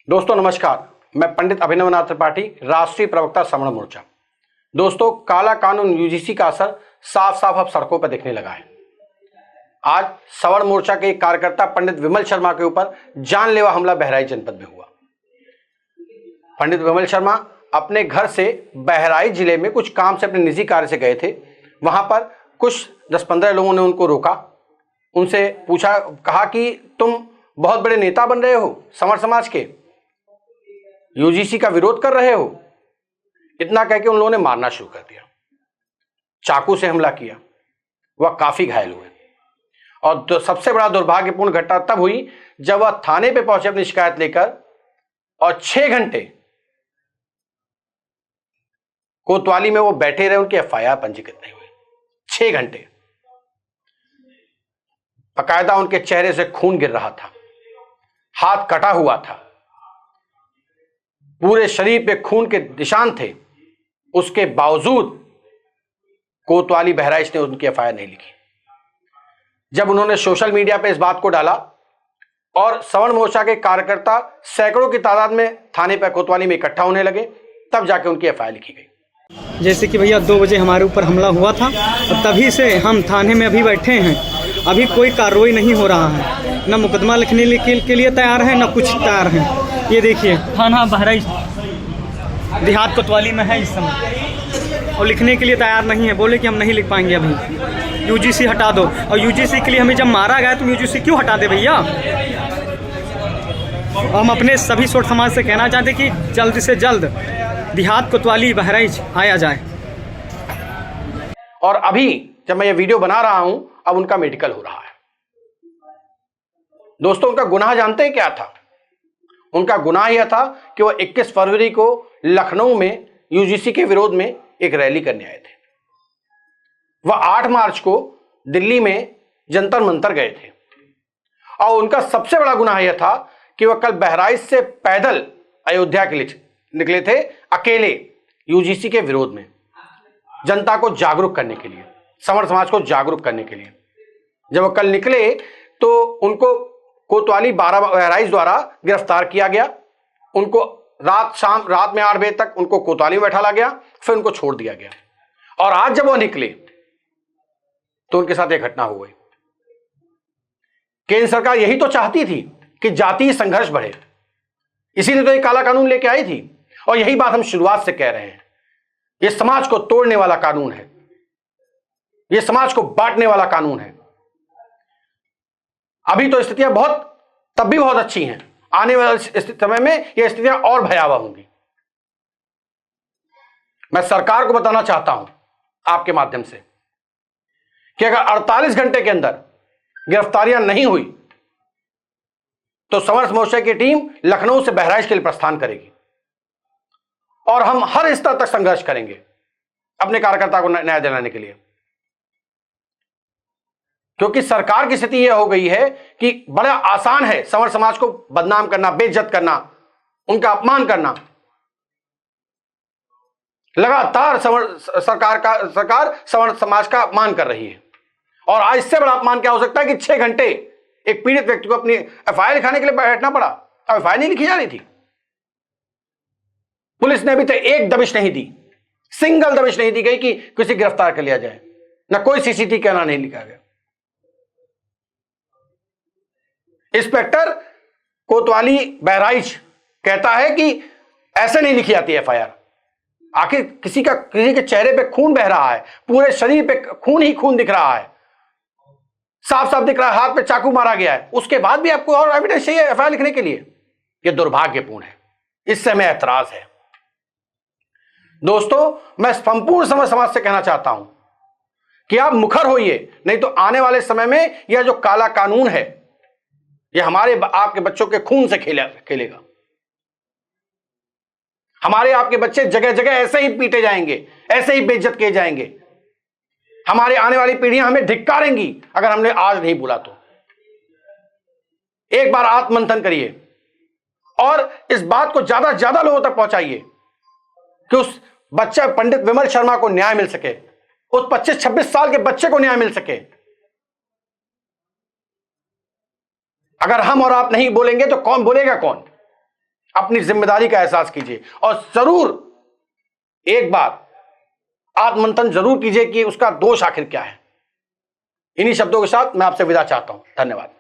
दोस्तों नमस्कार, मैं पंडित अभिनवनाथ त्रिपाठी, राष्ट्रीय प्रवक्ता सवर्ण मोर्चा। दोस्तों, काला कानून यूजीसी का असर साफ साफ अब सड़कों पर दिखने लगा है। आज सवर्ण मोर्चा के एक कार्यकर्ता पंडित विमल शर्मा के ऊपर जानलेवा हमला बहराइच जनपद में हुआ। पंडित विमल शर्मा अपने घर से बहराइच जिले में कुछ काम से अपने निजी कार्य से गए थे। वहां पर कुछ 10-15 लोगों ने उनको रोका, उनसे पूछा, कहा कि तुम बहुत बड़े नेता बन रहे हो, सवर्ण समाज के, यूजीसी का विरोध कर रहे हो। इतना कह के उन लोगों ने मारना शुरू कर दिया, चाकू से हमला किया। वह काफी घायल हुए और तो सबसे बड़ा दुर्भाग्यपूर्ण घटना तब हुई जब वह थाने पे पहुंचे अपनी शिकायत लेकर और 6 घंटे कोतवाली में वो बैठे रहे, उनकी एफआईआर पंजीकृत नहीं हुई। 6 घंटे बकायदा उनके चेहरे से खून गिर रहा था, हाथ कटा हुआ था, पूरे शरीर पे खून के निशान थे। उसके बावजूद कोतवाली बहराइच ने उनकी एफआईआर नहीं लिखी। जब उन्होंने सोशल मीडिया पे इस बात को डाला और सवर्ण मोर्चा के कार्यकर्ता सैकड़ों की तादाद में थाने पर कोतवाली में इकट्ठा होने लगे, तब जाके उनकी एफआईआर लिखी गई। जैसे कि भैया 2 बजे हमारे ऊपर हमला हुआ था और तभी से हम थाने में अभी बैठे हैं। अभी कोई कार्रवाई नहीं हो रहा है, न मुकदमा लिखने के लिए तैयार है, न कुछ तैयार है। ये देखिए थाना बहराइच देहात कोतवाली में है इस समय, और लिखने के लिए तैयार नहीं है। बोले कि हम नहीं लिख पाएंगे, अभी यूजीसी हटा दो। और यूजीसी के लिए हमें जब मारा गया तो यूजीसी क्यों हटा दे भैया? हम अपने सभी सोट समाज से कहना चाहते कि जल्द से जल्द देहात कोतवाली बहराइच आया जाए। और अभी जब मैं ये वीडियो बना रहा हूं, अब उनका मेडिकल हो रहा है। दोस्तों, उनका गुनाह जानते हैं क्या था? उनका गुनाह यह था कि वह 21 फरवरी को लखनऊ में यूजीसी के विरोध में एक रैली करने आए थे। वह 8 मार्च को दिल्ली में जंतर मंतर गए थे और उनका सबसे बड़ा गुनाह यह था कि वह कल बहराइच से पैदल अयोध्या के लिए निकले थे, अकेले, यूजीसी के विरोध में, जनता को जागरूक करने के लिए, सवर्ण समाज को जागरूक करने के लिए। जब वह कल निकले तो उनको कोतवाली बहराइच द्वारा गिरफ्तार किया गया। उनको रात में 8 बजे तक उनको कोतवाली में बैठाला गया, फिर उनको छोड़ दिया गया। और आज जब वो निकले तो उनके साथ एक घटना हो गई। केंद्र सरकार यही तो चाहती थी कि जातीय संघर्ष बढ़े, इसीलिए तो ये काला कानून लेके आई थी। और यही बात हम शुरुआत से कह रहे हैं, यह समाज को तोड़ने वाला कानून है, यह समाज को बांटने वाला कानून है। अभी तो स्थितियां तब भी बहुत अच्छी हैं, आने वाले समय में यह स्थितियां और भयावह होंगी। मैं सरकार को बताना चाहता हूं आपके माध्यम से कि अगर 48 घंटे के अंदर गिरफ्तारियां नहीं हुई तो सवर्ण मोर्चा की टीम लखनऊ से बहराइच के लिए प्रस्थान करेगी और हम हर स्तर तक संघर्ष करेंगे अपने कार्यकर्ता को न्याय दिलाने के लिए। क्योंकि सरकार की स्थिति यह हो गई है कि बड़ा आसान है सवर्ण समाज को बदनाम करना, बेइज्जत करना, उनका अपमान करना। लगातार सरकार सवर्ण समाज का अपमान कर रही है। और आज इससे बड़ा अपमान क्या हो सकता है कि 6 घंटे एक पीड़ित व्यक्ति को अपनी एफआईआर लिखाने के लिए बैठना पड़ा। अब एफआईआर नहीं लिखी जा रही थी। पुलिस ने अभी तक एक दबिश नहीं दी, सिंगल दबिश नहीं दी गई कि किसी गिरफ्तार कर लिया जाए, ना कोई सीसीटीवी कैमरा नहीं लिखा गया। इंस्पेक्टर कोतवाली बहराइच कहता है कि ऐसे नहीं लिखी जाती एफआईआर। आखिर किसी के चेहरे पे खून बह रहा है, पूरे शरीर पे खून ही खून दिख रहा है, साफ साफ दिख रहा है, हाथ पे चाकू मारा गया है, उसके बाद भी आपको और एविडेंस चाहिए एफआईआर लिखने के लिए? यह दुर्भाग्यपूर्ण है, इससे हमें ऐतराज है। दोस्तों, मैं संपूर्ण समाज से कहना चाहता हूं कि आप मुखर होइए, नहीं तो आने वाले समय में यह जो काला कानून है यह हमारे आपके बच्चों के खून से खेलेगा। हमारे आपके बच्चे जगह जगह ऐसे ही पीटे जाएंगे, ऐसे ही बेइज्जत किए जाएंगे। हमारे आने वाली पीढ़ियां हमें धिक्कारेंगी अगर हमने आज नहीं बोला तो। एक बार आत्ममंथन करिए और इस बात को ज्यादा से ज्यादा लोगों तक पहुंचाइए कि उस बच्चा पंडित विमल शर्मा को न्याय मिल सके, उस 25-26 साल के बच्चे को न्याय मिल सके। अगर हम और आप नहीं बोलेंगे तो कौन बोलेगा? कौन? अपनी जिम्मेदारी का एहसास कीजिए और जरूर एक बार आत्ममंथन जरूर कीजिए कि उसका दोष आखिर क्या है। इन्हीं शब्दों के साथ मैं आपसे विदा चाहता हूं। धन्यवाद।